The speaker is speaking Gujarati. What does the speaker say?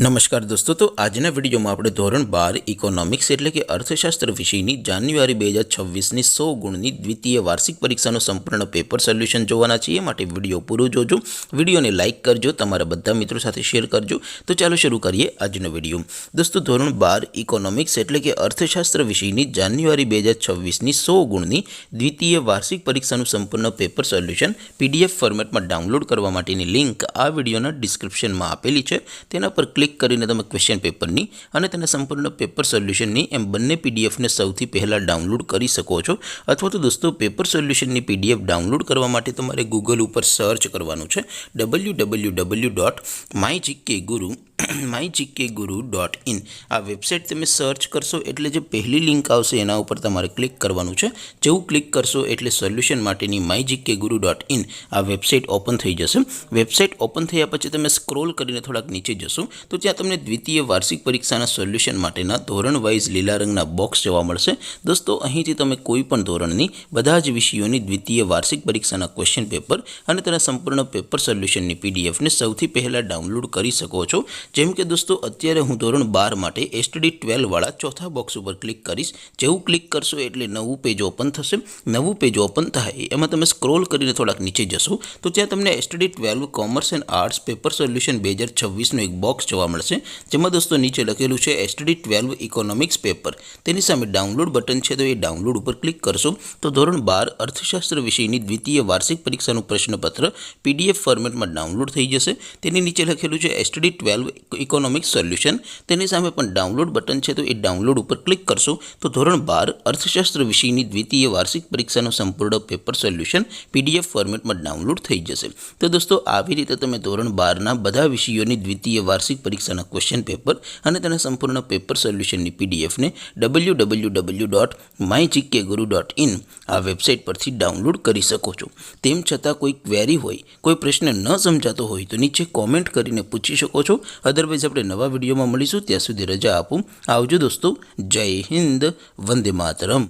नमस्कार दोस्तों, तो આજના વિડીયોમાં આપણે ધોરણ 12 ઇકોનોમિક્સ એટલે કે અર્થશાસ્ત્ર વિષયની જાન્યુઆરી 2026ની 100 ગુણની દ્વિતીય વાર્ષિક પરીક્ષાનો સંપૂર્ણ પેપર સોલ્યુશન જોવાના છીએ। માટે વિડીયો પૂરો જોજો, વિડીયોને લાઇક કરજો, તમારા બધા મિત્રો સાથે શેર કરજો। તો ચાલો શરૂ કરીએ આજનો વિડીયો। દોસ્તો, ધોરણ 12 ઇકોનોમિક્સ એટલે કે અર્થશાસ્ત્ર વિષયની જાન્યુઆરી 2026ની 100 ગુણની દ્વિતીય વાર્ષિક પરીક્ષાનું સંપૂર્ણ પેપર સોલ્યુશન PDF ફોર્મેટમાં ડાઉનલોડ કરવા માટેની લિંક આ વિડીયોના ડિસ્ક્રિપ્શનમાં આપેલી છે। તેના પર ક્લિક કરીને તમે ક્વેશ્ચન પેપરની અને તેના સંપૂર્ણ પેપર સોલ્યુશનની એમ બંને પીડીએફને સૌથી પહેલાં ડાઉનલોડ કરી શકો છો। અથવા તો દોસ્તો, પેપર સોલ્યુશનની PDF ડાઉનલોડ કરવા માટે તમારે ગૂગલ ઉપર સર્ચ કરવાનું છે www.mygkguru.in। આ વેબસાઇટ તમે સર્ચ કરશો એટલે જે પહેલી લિંક આવશે એના ઉપર તમારે ક્લિક કરવાનું છે। જેવું ક્લિક કરશો એટલે સોલ્યુશન માટેની mygkguru.in આ વેબસાઇટ ઓપન થઈ જશે। વેબસાઇટ ઓપન થયા પછી તમે સ્ક્રોલ કરીને થોડાક નીચે જશો તો ત્યાં તમને દ્વિતીય વાર્ષિક પરીક્ષાના સોલ્યુશન માટેના ધોરણ વાઇઝ લીલા રંગના બોક્સ જોવા મળશે। દોસ્તો, અહીંથી તમે કોઈ પણ ધોરણની બધા જ વિષયોની દ્વિતીય વાર્ષિક પરીક્ષાના ક્વેશ્ચન પેપર અને તેના સંપૂર્ણ પેપર સોલ્યુશનની પીડીએફને સૌથી પહેલાં ડાઉનલોડ કરી શકો છો। જેમ કે દોસ્તો, અત્યારે હું ધોરણ 12 માટે STD 12 વાળા ચોથા બોક્સ ઉપર ક્લિક કરીશ। જેવું ક્લિક કરશો એટલે નવું પેજ ઓપન થશે। નવું પેજ ઓપન થાય એમાં તમે સ્ક્રોલ કરીને થોડાક નીચે જશો તો ત્યાં તમને STD 12 commerce and arts paper solution 2026નું એક બોક્સ જોવા મળશે। જેમાં દોસ્તો નીચે લખેલું છે STD 12 ઇકોનોમિક્સ પેપર। તેની સામે ડાઉનલોડ બટન છે, તો એ ડાઉનલોડ ઉપર ક્લિક કરશો તો ધોરણ 12 અર્થશાસ્ત્ર વિષયની દ્વિતીય વાર્ષિક પરીક્ષાનું પ્રશ્નપત્ર PDF ફોર્મેટમાં ડાઉનલોડ થઈ જશે। તેની નીચે લખેલું છે STD 12 ઇકોનોમિક્સ સોલ્યુશન। તેની સામે પણ ડાઉનલોડ બટન છે, તો એ ડાઉનલોડ ઉપર ક્લિક કરશો તો ધોરણ 12 અર્થશાસ્ત્ર વિષયની દ્વિતીય વાર્ષિક પરીક્ષાનું સંપૂર્ણ પેપર સોલ્યુશન PDF ફોર્મેટમાં ડાઉનલોડ થઈ જશે। તો દોસ્તો, આવી રીતે તમે ધોરણ 12ના બધા વિષયોની દ્વિતીય વાર્ષિક પરીક્ષાના ક્વેશ્ચન પેપર અને તેના સંપૂર્ણ પેપર સોલ્યુશનની પીડીએફને www.mygkguru.in આ વેબસાઇટ પરથી ડાઉનલોડ કરી શકો છો। તેમ છતાં કોઈ ક્વેરી હોય, કોઈ પ્રશ્ન ન સમજાતો હોય તો નીચે કોમેન્ટ કરીને પૂછી શકો છો। અદરવાઇઝ આપણે નવા વિડીયોમાં મળીશું, ત્યાં સુધી રજા આપું। આવજો દોસ્તો, જય હિન્દ, વંદે માતરમ।